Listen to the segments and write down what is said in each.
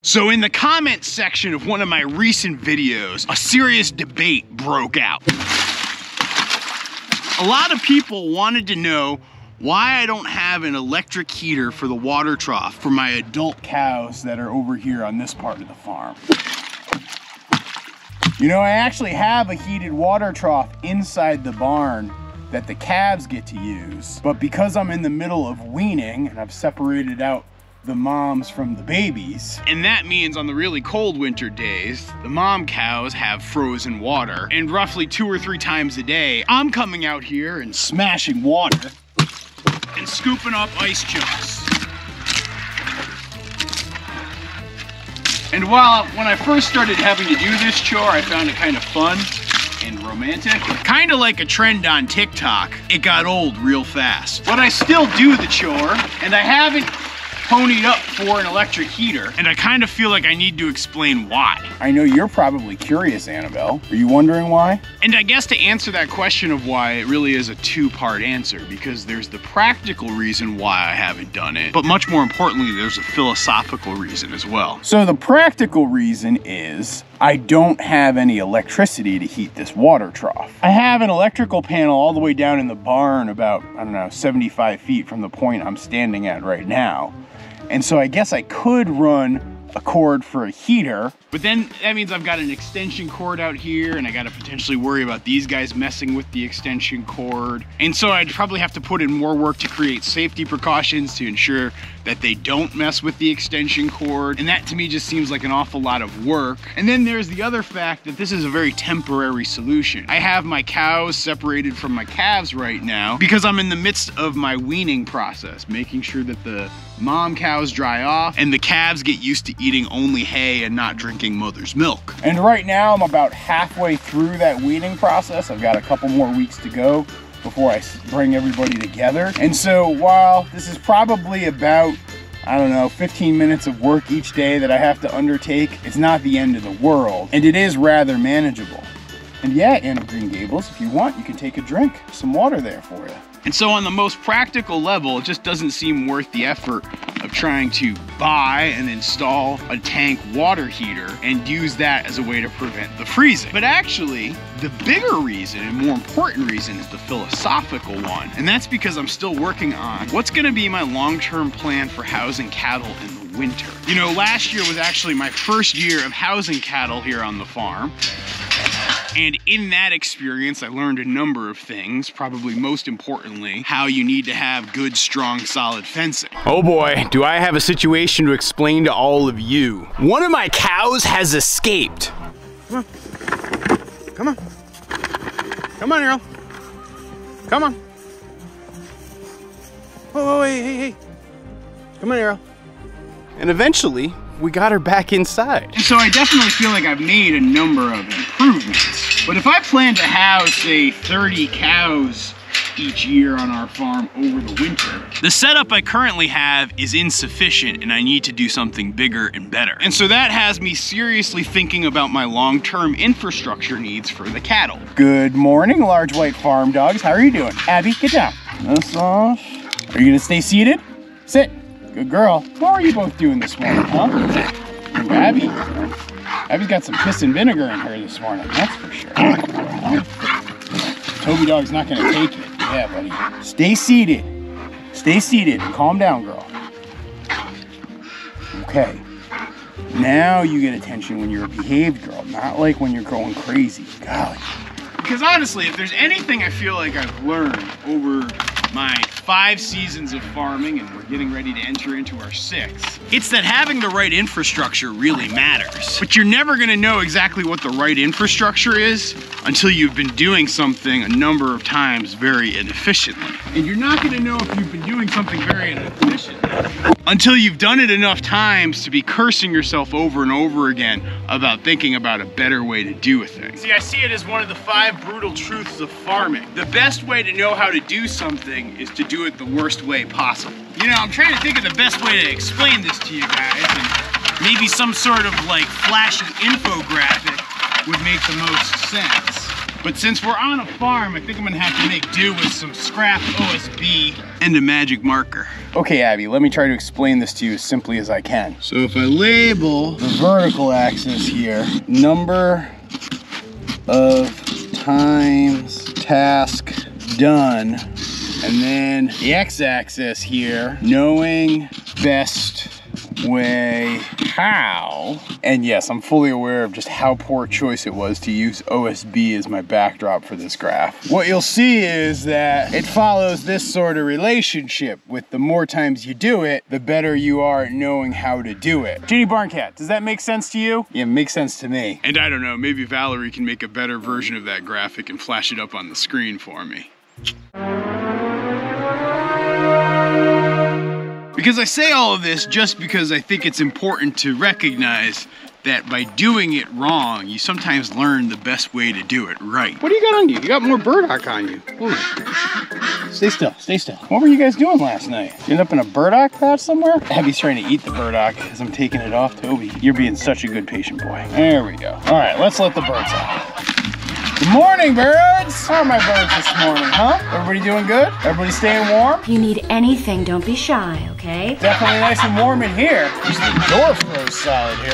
So in the comments section of one of my recent videos, a serious debate broke out. A lot of people wanted to know why I don't have an electric heater for the water trough for my adult cows that are over here on this part of the farm. You know, I actually have a heated water trough inside the barn that the calves get to use, but because I'm in the middle of weaning and I've separated out the moms from the babies. And that means on the really cold winter days, the mom cows have frozen water, and roughly 2 or 3 times a day, I'm coming out here and smashing water and scooping up ice chunks. And when I first started having to do this chore, I found it kind of fun and romantic. Kind of like a trend on TikTok, it got old real fast. But I still do the chore, and I haven't ponied up for an electric heater, and I kind of feel like I need to explain why. I know you're probably curious, Annabelle. Are you wondering why? And I guess to answer that question of why, it really is a 2-part answer, because there's the practical reason why I haven't done it, but much more importantly, there's a philosophical reason as well. So the practical reason is I don't have any electricity to heat this water trough. I have an electrical panel all the way down in the barn about, I don't know, 75 feet from the point I'm standing at right now. And so I guess I could run a cord for a heater, but then that means I've got an extension cord out here, and I gotta potentially worry about these guys messing with the extension cord. And so I'd probably have to put in more work to create safety precautions to ensure that they don't mess with the extension cord. And that to me just seems like an awful lot of work. And then there's the other fact that this is a very temporary solution. I have my cows separated from my calves right now because I'm in the midst of my weaning process, making sure that the mom cows dry off and the calves get used to eating only hay and not drinking mother's milk. And right now I'm about halfway through that weaning process. I've got a couple more weeks to go before I bring everybody together. And so while this is probably about, I don't know, 15 minutes of work each day that I have to undertake, it's not the end of the world, and it is rather manageable. And yeah, Anne of Green Gables, if you want, you can take a drink, some water there for you. And so on the most practical level, it just doesn't seem worth the effort of trying to buy and install a tank water heater and use that as a way to prevent the freezing. But actually, the bigger reason and more important reason is the philosophical one. And that's because I'm still working on what's gonna be my long-term plan for housing cattle in the winter. You know, last year was actually my first year of housing cattle here on the farm. And in that experience, I learned a number of things, probably most importantly, how you need to have good, strong, solid fencing. Oh boy, do I have a situation to explain to all of you. One of my cows has escaped. Come on. Come on. Come on, Errol. Come on. Oh, hey. Come on, Errol. And eventually, we got her back inside. And so I definitely feel like I've made a number of improvements. But if I plan to house, say, 30 cows each year on our farm over the winter, the setup I currently have is insufficient and I need to do something bigger and better. And so that has me seriously thinking about my long-term infrastructure needs for the cattle. Good morning, large white farm dogs. How are you doing? Abby, get down. Massage. Are you gonna stay seated? Sit. Good girl. How are you both doing this morning, huh? Ooh, Abby's got some piss and vinegar in her this morning, that's for sure. Toby dog's not gonna take it. Yeah, buddy. Stay seated. Stay seated. Calm down, girl. Okay. Now you get attention when you're a behaved girl, not like when you're going crazy. Golly. Because honestly, if there's anything I feel like I've learned over my 5 seasons of farming, and we're getting ready to enter into our 6th, it's that having the right infrastructure really matters. But you're never gonna know exactly what the right infrastructure is until you've been doing something a number of times very inefficiently. And you're not gonna know if you've been doing something very inefficiently until you've done it enough times to be cursing yourself over and over again about thinking about a better way to do a thing. See, I see it as one of the 5 brutal truths of farming. The best way to know how to do something is to do it the worst way possible. You know, I'm trying to think of the best way to explain this to you guys, and maybe some sort of like flashy infographic would make the most sense. But since we're on a farm, I think I'm gonna have to make do with some scrap OSB and a magic marker. Okay, Abby, let me try to explain this to you as simply as I can. So if I label the vertical axis here, number of times task done, and then the x-axis here, knowing best way how. And yes, I'm fully aware of just how poor choice it was to use OSB as my backdrop for this graph. What you'll see is that it follows this sort of relationship with the more times you do it, the better you are at knowing how to do it. Ginny Barncat, does that make sense to you? Yeah, it makes sense to me. And I don't know, maybe Valerie can make a better version of that graphic and flash it up on the screen for me. Because I say all of this just because I think it's important to recognize that by doing it wrong, you sometimes learn the best way to do it right. What do you got on you? You got more burdock on you. Ooh. Stay still, stay still. What were you guys doing last night? You end up in a burdock patch somewhere? Abby's trying to eat the burdock as I'm taking it off. Toby, you're being such a good patient boy. There we go. All right, let's let the birds out. Good morning, birds! How are my birds this morning, huh? Everybody doing good? Everybody staying warm? If you need anything, don't be shy, okay? Definitely nice and warm in here. Just the door froze solid here.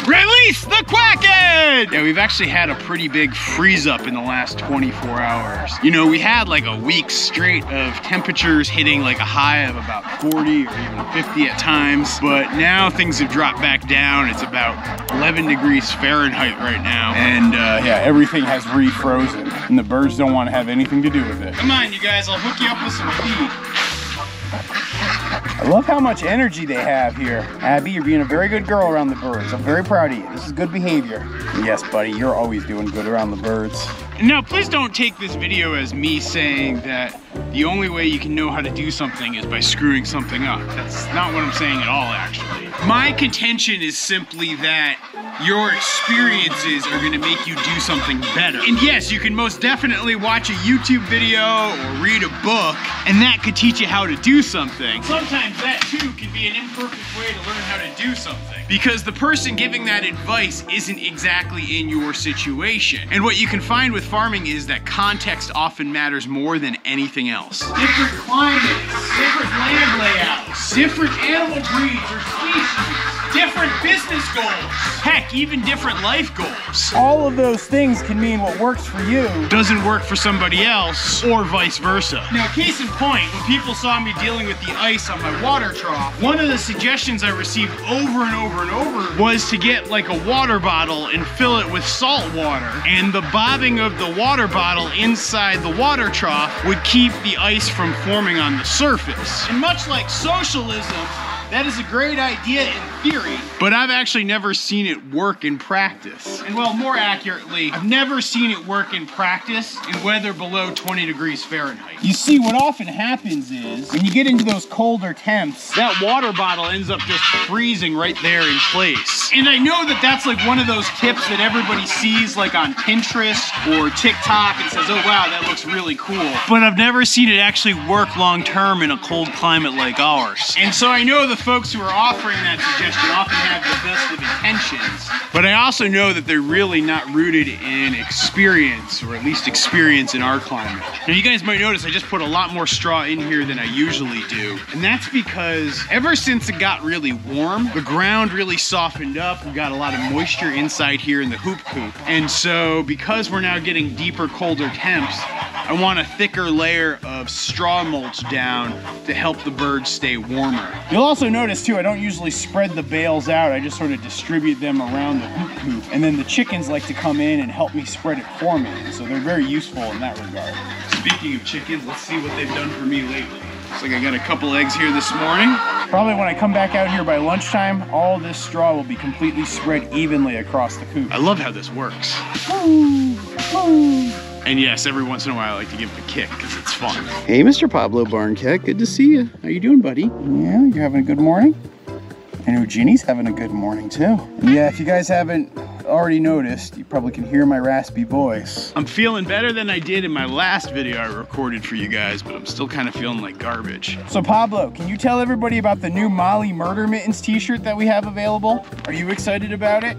Release the Quackhead! Yeah, we've actually had a pretty big freeze up in the last 24 hours. You know, we had like a week straight of temperatures hitting like a high of about 40 or even 50 at times, but now things have dropped back down. It's about 11 degrees Fahrenheit right now. And yeah, everything has refrozen, and the birds don't want to have anything to do with it. Come on, you guys, I'll hook you up with some feed. I love how much energy they have here. Abby, you're being a very good girl around the birds. I'm very proud of you. This is good behavior. Yes, buddy, you're always doing good around the birds. Now, please don't take this video as me saying that the only way you can know how to do something is by screwing something up. That's not what I'm saying at all, actually. My contention is simply that your experiences are gonna make you do something better. And yes, you can most definitely watch a YouTube video or read a book, and that could teach you how to do something. Sometimes that too can be an imperfect way to learn how to do something, because the person giving that advice isn't exactly in your situation. And what you can find with farming is that context often matters more than anything else. Different climates, different land layouts, different animal breeds or species, different business goals, heck, even different life goals. All of those things can mean what works for you doesn't work for somebody else, or vice versa. Now, case in point, when people saw me dealing with the ice on my water trough, one of the suggestions I received over and over and over was to get like a water bottle and fill it with salt water. And the bobbing of the water bottle inside the water trough would keep the ice from forming on the surface. And much like socialism, that is a great idea in theory, but I've actually never seen it work in practice. And well, more accurately, I've never seen it work in practice in weather below 20 degrees Fahrenheit. You see, what often happens is, when you get into those colder temps, that water bottle ends up just freezing right there in place. And I know that that's like one of those tips that everybody sees like on Pinterest or TikTok and says, oh wow, that looks really cool. But I've never seen it actually work long term in a cold climate like ours. And so I know the folks who are offering that suggestion often have the best of intentions, but I also know that they're really not rooted in experience, or at least experience in our climate. Now, you guys might notice I just put a lot more straw in here than I usually do, and that's because ever since it got really warm, the ground really softened up. We got a lot of moisture inside here in the hoop coop, and so because we're now getting deeper, colder temps, I want a thicker layer of straw mulch down to help the birds stay warmer. You'll also notice too, I don't usually spread the bales out. I just sort of distribute them around the hoop coop, and then the chickens like to come in and help me spread it for me. So they're very useful in that regard. Speaking of chickens, let's see what they've done for me lately. Looks like I got a couple eggs here this morning. Probably when I come back out here by lunchtime, all this straw will be completely spread evenly across the coop. I love how this works. And yes, every once in a while I like to give it a kick because it's fun. Hey, Mr. Pablo Barncat, good to see you. How you doing, buddy? Yeah, you're having a good morning? I know Ginny's having a good morning too. And yeah, if you guys haven't already noticed, you probably can hear my raspy voice. I'm feeling better than I did in my last video I recorded for you guys, but I'm still kind of feeling like garbage. So Pablo, can you tell everybody about the new Molly Murder Mittens t-shirt that we have available? Are you excited about it?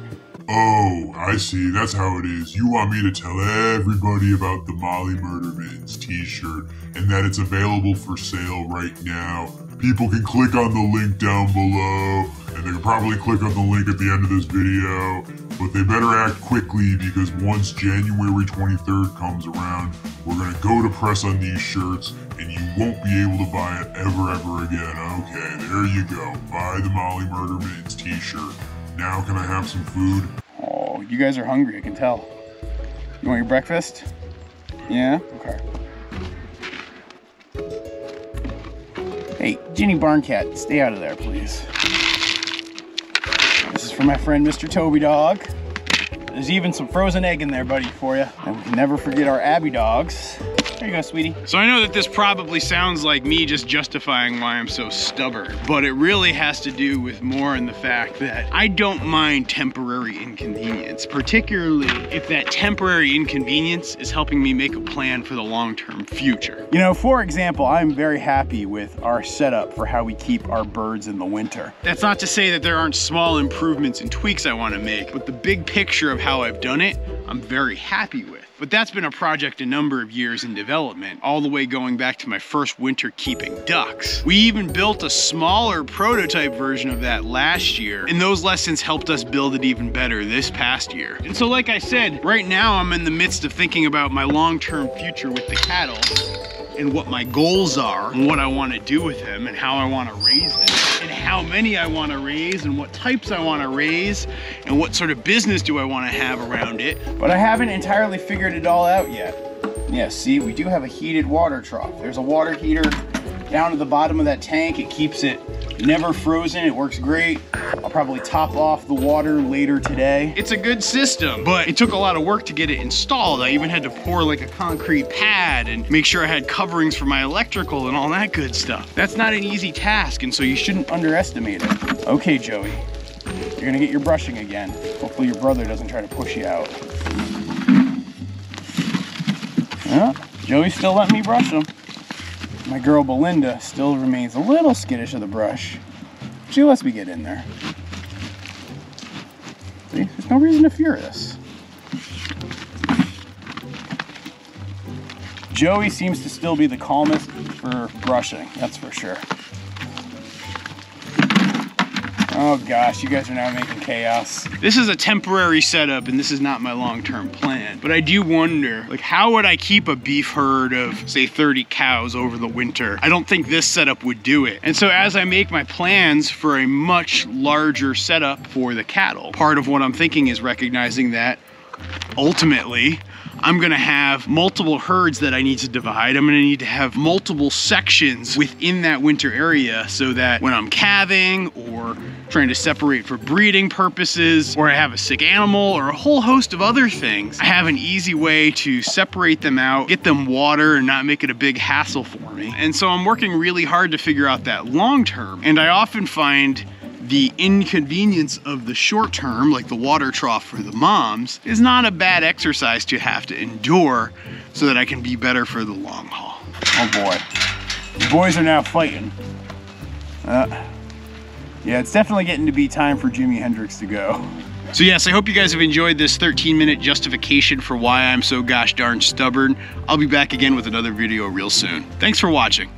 Oh, I see. That's how it is. You want me to tell everybody about the Molly Murderman's t-shirt and that it's available for sale right now. People can click on the link down below, and they can probably click on the link at the end of this video, but they better act quickly because once January 23rd comes around, we're gonna go to press on these shirts and you won't be able to buy it ever again. Okay, there you go. Buy the Molly Murderman's t-shirt. Now can I have some food? Oh, you guys are hungry, I can tell. You want your breakfast? Yeah? Okay. Hey, Ginny Barncat, stay out of there, please. This is for my friend, Mr. Toby Dog. There's even some frozen egg in there, buddy, for you. And we can never forget our Abby dogs. There you go, sweetie. So I know that this probably sounds like me just justifying why I'm so stubborn, but it really has to do with more in the fact that I don't mind temporary inconvenience, particularly if that temporary inconvenience is helping me make a plan for the long-term future. You know, for example, I'm very happy with our setup for how we keep our birds in the winter. That's not to say that there aren't small improvements and tweaks I want to make, but the big picture of how I've done it, I'm very happy with. But that's been a project a number of years in development, all the way going back to my first winter keeping ducks. We even built a smaller prototype version of that last year, and those lessons helped us build it even better this past year. And so like I said, right now I'm in the midst of thinking about my long-term future with the cattle, and what my goals are, and what I want to do with them, and how I want to raise them, and how many I want to raise, and what types I want to raise, and what sort of business do I want to have around it. But I haven't entirely figured it all out yet. Yeah, see, we do have a heated water trough. There's a water heater down at the bottom of that tank. It keeps it never frozen. It works great. I'll probably top off the water later today. It's a good system, but it took a lot of work to get it installed. I even had to pour like a concrete pad and make sure I had coverings for my electrical and all that good stuff. That's not an easy task, and so you shouldn't underestimate it. Okay, Joey, you're gonna get your brushing again. Hopefully your brother doesn't try to push you out. Yeah, Joey's still letting me brush him. My girl Belinda still remains a little skittish of the brush. She lets me get in there. See, there's no reason to fear this. Joey seems to still be the calmest for brushing, that's for sure. Oh gosh, you guys are now making chaos. This is a temporary setup and this is not my long-term plan. But I do wonder, like, how would I keep a beef herd of, say, 30 cows over the winter? I don't think this setup would do it. And so as I make my plans for a much larger setup for the cattle, part of what I'm thinking is recognizing that ultimately, I'm gonna have multiple herds that I need to divide. I'm gonna need to have multiple sections within that winter area so that when I'm calving or trying to separate for breeding purposes, or I have a sick animal or a whole host of other things, I have an easy way to separate them out, get them water and not make it a big hassle for me. And so I'm working really hard to figure out that long term. And I often find the inconvenience of the short term, like the water trough for the moms, is not a bad exercise to have to endure so that I can be better for the long haul. Oh boy, the boys are now fighting. Yeah, it's definitely getting to be time for Jimi Hendrix to go. So yes, I hope you guys have enjoyed this 13-minute justification for why I'm so gosh darn stubborn. I'll be back again with another video real soon. Thanks for watching.